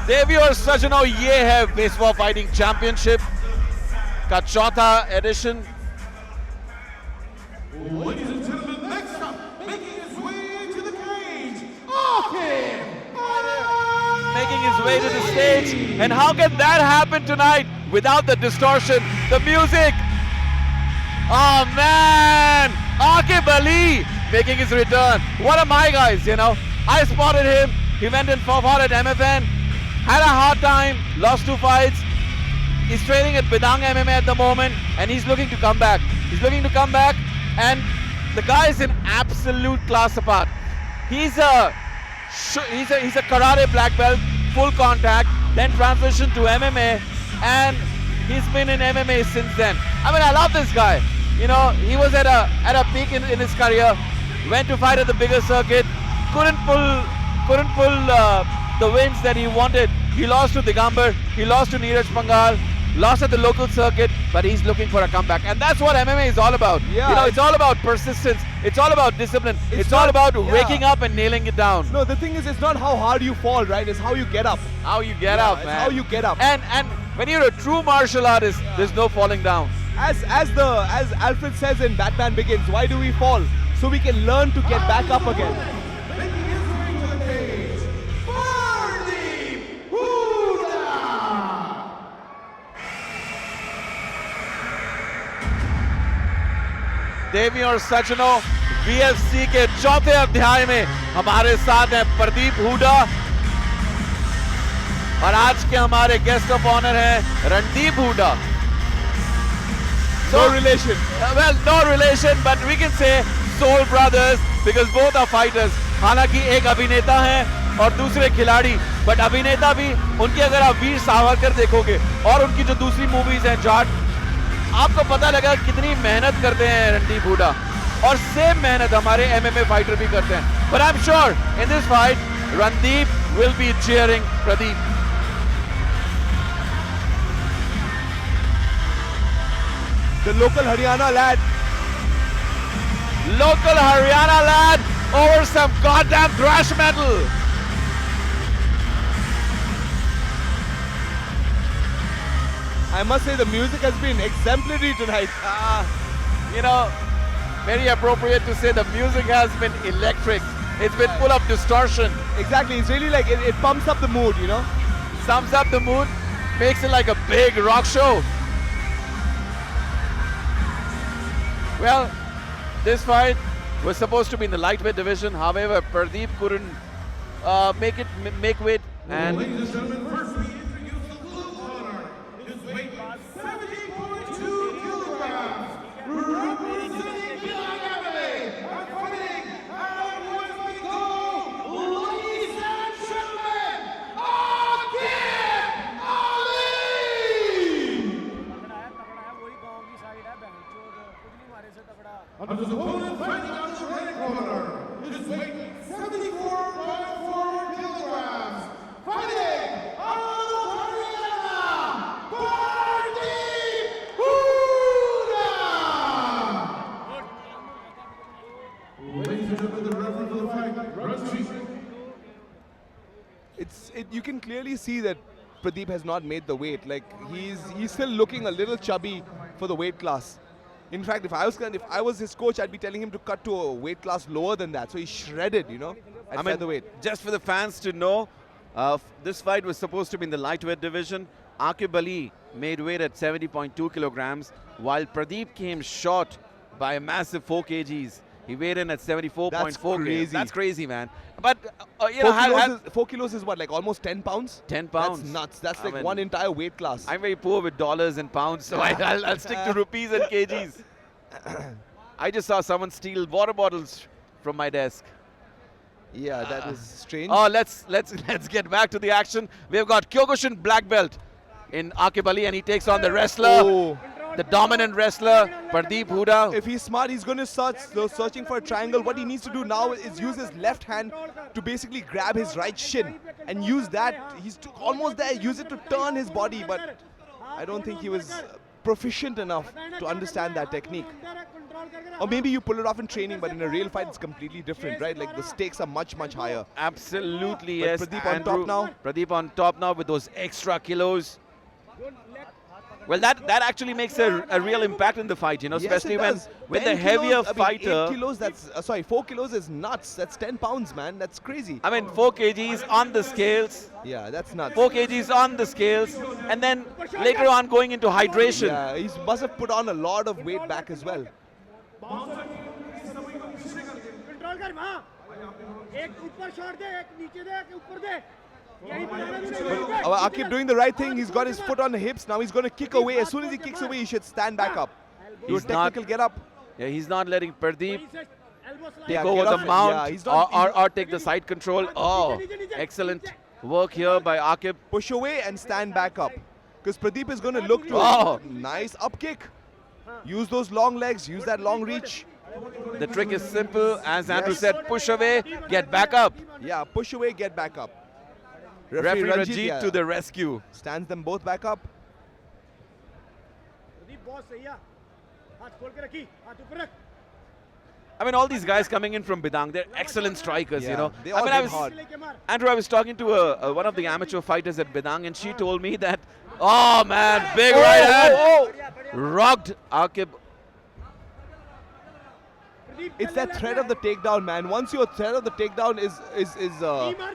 देवी और सजनों, ये है बेसबॉल फाइटिंग चैंपियनशिप का चौथा addition. Ladies and gentlemen, next up, making his way to the cage, Akim Ali! Making his way to the stage. And how can that happen tonight without the distortion, the music? Oh man, Aqib Ali making his return. What are my guys, you know? I spotted him. He went in fought at MFN, had a hard time, lost 2 fights. He's training at Bidang MMA at the moment, and he's looking to come back. He's looking to come back, and the guy is in absolute class apart. He's a karate black belt, full contact, then transition to MMA, and he's been in MMA since then. I mean, I love this guy. You know, he was at a peak in his career, went to fight at the bigger circuit, couldn't pull the wins that he wanted. He lost to Digambar, he lost to Neeraj Pangal, lost at the local circuit, but he's looking for a comeback. And that's what MMA is all about. Yeah. You know, it's all about persistence, it's all about discipline, it's all about waking up and nailing it down. No, the thing is, it's not how hard you fall, right? It's how you get up. How you get Yeah, up, it's man. how you get up. And when you're a true martial artist, there's no falling down. As Alfred says in Batman Begins, why do we fall? So we can learn to get back up again. Making his way to the cage, Pardeep Hooda! देवी और सजनों, VFC के चौथे अध्याय में हमारे साथ हैं प्रदीप हुडा और आज के हमारे गेस्ट ऑफ ऑनर हैं Randeep Hooda. No relation. Well, no relation, but we can say soul brothers because both are fighters. हालांकि एक अभिनेता हैं और दूसरे खिलाड़ी, बट अभिनेता भी उनकी अगर आप वीर सावरकर देखोगे और उनकी जो दूसरी मूवीज हैं जाट, आपको पता लगा कितनी मेहनत करते हैं रणदीप हुडा और सेम मेहनत हमारे MMA फाइटर भी करते हैं। But I'm sure in this fight, Randeep will be cheering Pradeep. The local Haryana lad. Local Haryana lad over some goddamn thrash metal. I must say the music has been exemplary tonight. You know, very appropriate to say the music has been electric. It's been full of distortion. Exactly, it's really like it pumps up the mood, you know? Sums up the mood, makes it like a big rock show. Well, this fight was supposed to be in the lightweight division. However, Pradeep couldn't make weight, and Ladies and gentlemen, first we introduce the blue corner. His weight 70.2 kilograms. Representing MMA and fighting out of West Bengal, ladies and gentlemen, Aqib Ali! And his opponent fighting out of the red corner. His weight 74.4 kilograms. Fighting out of Haryana, Pardeep Hooda! Ladies and gentlemen, the referee for the fight, Ranjit. You can clearly see that Pradeep has not made the weight. Like he's still looking a little chubby for the weight class. In fact, if I was his coach, I'd be telling him to cut to a weight class lower than that. So he's shredded, you know, at featherweight. just for the fans to know, this fight was supposed to be in the lightweight division. Aqib Ali made weight at 70.2 kilograms, while Pradeep came short by a massive 4 kgs. He weighed in at 74.4 That's kilograms. crazy. That's crazy, man. But, you 4 know, kilos, 4 kilos is what, like almost 10 pounds? 10 pounds. That's nuts. That's I like mean, one entire weight class. I'm very poor with dollars and pounds, so I'll stick to rupees and kgs. I just saw someone steal water bottles from my desk. Yeah, that is strange. Oh, let's get back to the action. We've got Kyokushin black belt in Aqib Ali, and he takes on the wrestler, Oh. the dominant wrestler, Pradeep Hooda. If he's smart, he's going to start searching for a triangle. What he needs to do now is use his left hand to basically grab his right shin and use that. He's almost there. Use it to turn his body, but I don't think he was proficient enough to understand that technique. Or maybe you pull it off in training, but in a real fight, it's completely different, right? Like the stakes are much, much higher. Absolutely, But yes. Pradeep on top Andrew. now. Pradeep on top now with those extra kilos. Well, that actually makes a real impact in the fight, you know, Yes, especially it when does. with 10 the heavier kilos, I mean, fighter. 8 kilos, that's, 4 kilos is nuts. That's 10 pounds, man. That's crazy. I mean, 4 kgs on the scales, Yeah, that's nuts. 4 kgs on the scales, and then later on going into hydration. Yeah, he must have put on a lot of weight back as well. Control कर वहाँ एक ऊपर shot दे एक नीचे दे एक ऊपर दे यही बनाना तूने Akib doing the right thing. He's got his foot on the hips. Now he's going to kick away. As soon as he kicks away, he should stand back up. Do a He's not- technical get up. Yeah, he's not letting Pradeep elbow slide Yeah, take over get the off- mount yeah, he's not- or take the side control. Oh, excellent work here by Akib. Push away and stand back up. Because Pradeep is going to look to Oh. nice up kick. Use those long legs. Use that long reach. The trick is simple. As Andrew Yes. said, push away, get back up. Yeah, push away, get back up. Referee Ranjit yeah, to the rescue. stands them both back up. Pradeep बहुत सही है हाथ खोल के रखी हाथ ऊपर रख I mean, all these guys coming in from Bidang, they're excellent strikers, you Yeah, know. they I all mean, hit hard. लेके मार Andrew, I was talking to one of the amateur fighters at Bidang, and she told me that, oh man, big right hand, rocked Akib. It's that threat of the takedown, man. Once your threat of the takedown is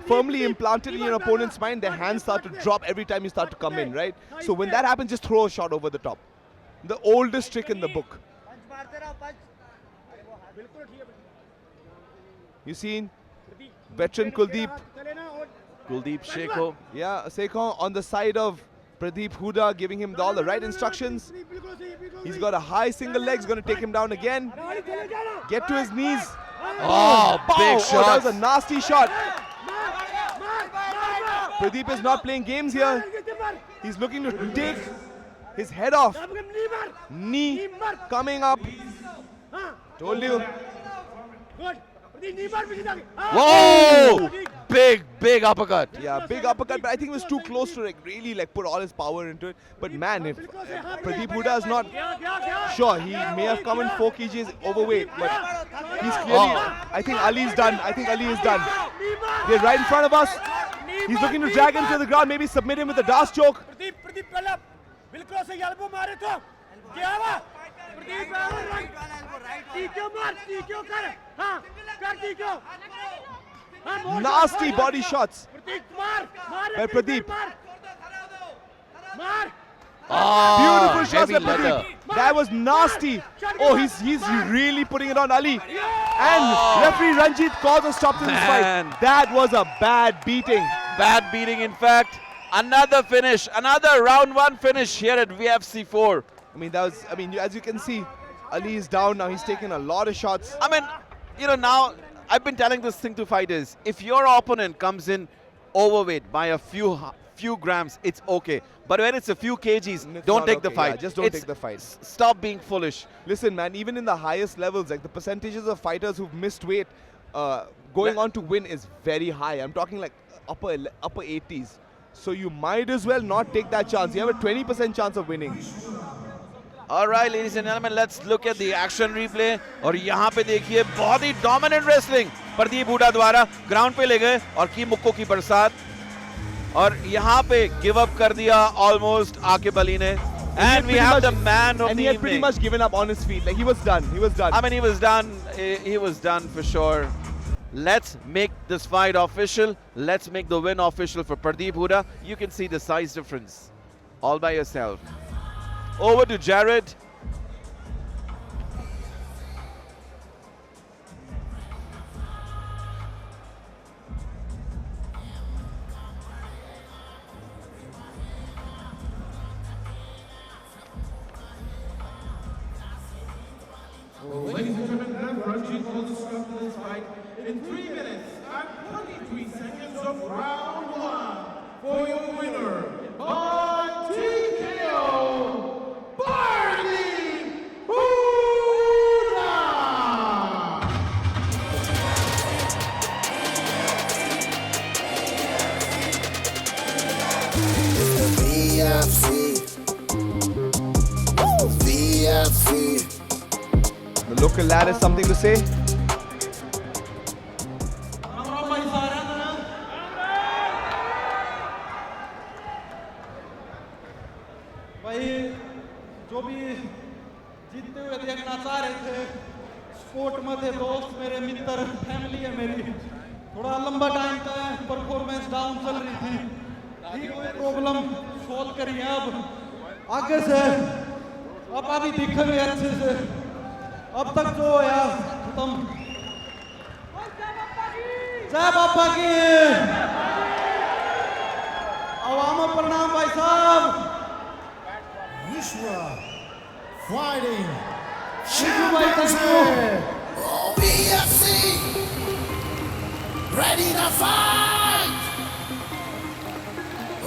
firmly implanted in your opponent's mind, their hands start to drop every time you start to come in, right? So when that happens, just throw a shot over the top. The oldest trick in the book. पंच मारते रहो पंच बिल्कुल ठीक है You seen Pradeep veteran Kuldeep, चले ना और Kuldeep Sheko. yeah, Sekon on the side of Pradeep Huda, giving him all the right instructions. बिल्कुल सही बिल्कुल He's got a high single leg, he's going to take him down again. गाड़ी चले जाना Get to his knees. Oh, Pow! big Oh, shot. that was a nasty shot. मार मार Pradeep is not playing games here. मार He's looking to take his head off. अब नहीं मार Knee coming up. हाँ Told you. गुड प्रदीप नहीं मार पीछे जाके Whoa! Big uppercut. Yeah, big uppercut, but I think he was too close to really put all his power into it. But man, if Pradeep Huda is not क्या क्या क्या sure, he may have come in 4 kgs overweight, but he's clearly. I think Ali's done. I think Ali is done. They're right in front of us. He's looking to drag him to the ground, maybe submit him with a Das choke. Pradeep Pradeep पहले बिल्कुल से elbow मारे तो क्या हुआ प्रदीप टीक्यो मार टीक्यो कर हाँ कर टीक्यो हाँ मोड़ Nasty body shots प्रदीप मार मार by Pradeep. मार Beautiful shots heavy by Pradeep. leather. That was nasty. Oh, he's really putting it on Ali. And referee Ranjit calls a stop to this Man. fight. That was a bad beating. Bad beating, in fact. Another finish, another round 1 finish here at VFC 4. As you can see, Ali is down now. He's taken a lot of shots. I mean, you know, now I've been telling this thing to fighters. If your opponent comes in overweight by a few grams, it's okay. But when it's a few kgs, It's don't not take the okay. fight. Yeah, just don't It's- take the fight. Stop being foolish. Listen, man, even in the highest levels, like the percentages of fighters who've missed weight going Le- on to win is very high. I'm talking like upper 80s. So you might as well not take that chance. You have a 20% chance of winning. All right, ladies and gentlemen, let's look at the action replay. और यहाँ पे देखिए बहुत ही dominant wrestling Pradeep Hooda द्वारा ground पे ले गए और की मुक्कों की बरसात और यहाँ पे गिव अप कर दिया ऑलमोस्ट आकिब अली ने. And we Pretty have much- the man of and the he had pretty evening. much given up on his feet. Like he was done. He was done. I mean, he was done. He was done for sure. Let's make this fight official. Let's make the win official for Pradeep Huda. You can see the size difference all by yourself. Over to Jared. Ladies and gentlemen, Ranjit will discuss this fight in 3 minutes and 23 seconds of round 1 for your winner by TKO, Pradeep Huda! VFC. The local lad has something to say. भाई जो भी जीतते हुए देखना चाह रहे थे, sport में थे दोस्त मेरे मित्र, फैमिली है मेरी, थोड़ा लंबा टाइम था, परफॉर्मेंस डाउन चल रही थी, ठीक कोई प्रॉब्लम सॉल्व करी है, अब आगे से अब अभी दिखेंगे अच्छे से, अब तक जो यार खत्म। जय बाबा की, आवाम प्रणाम भाई साहब। Vishwa fighting Championship. BFC, ready to fight.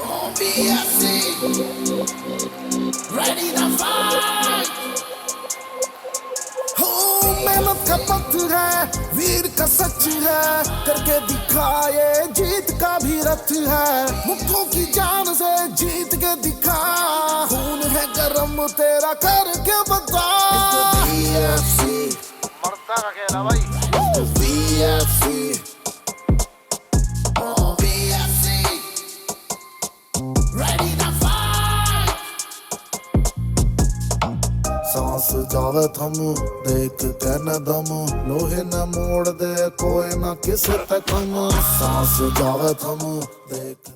Oh, BFC, ready to fight. Oh, मेहनत का पत्थर है, वीर का सच है, करके दिखाए जीत का भी रथ है, मुक्कों की जान से जीत के दिखा, खून है गरम तेरा करके बता। BFC, मरता का खेला भाई। BFC, oh BFC, ready to fight. सांस जावे थम देख के न दम, लोहे न मोड़ दे कोई न किसे तक हम, सांस जावे थम देख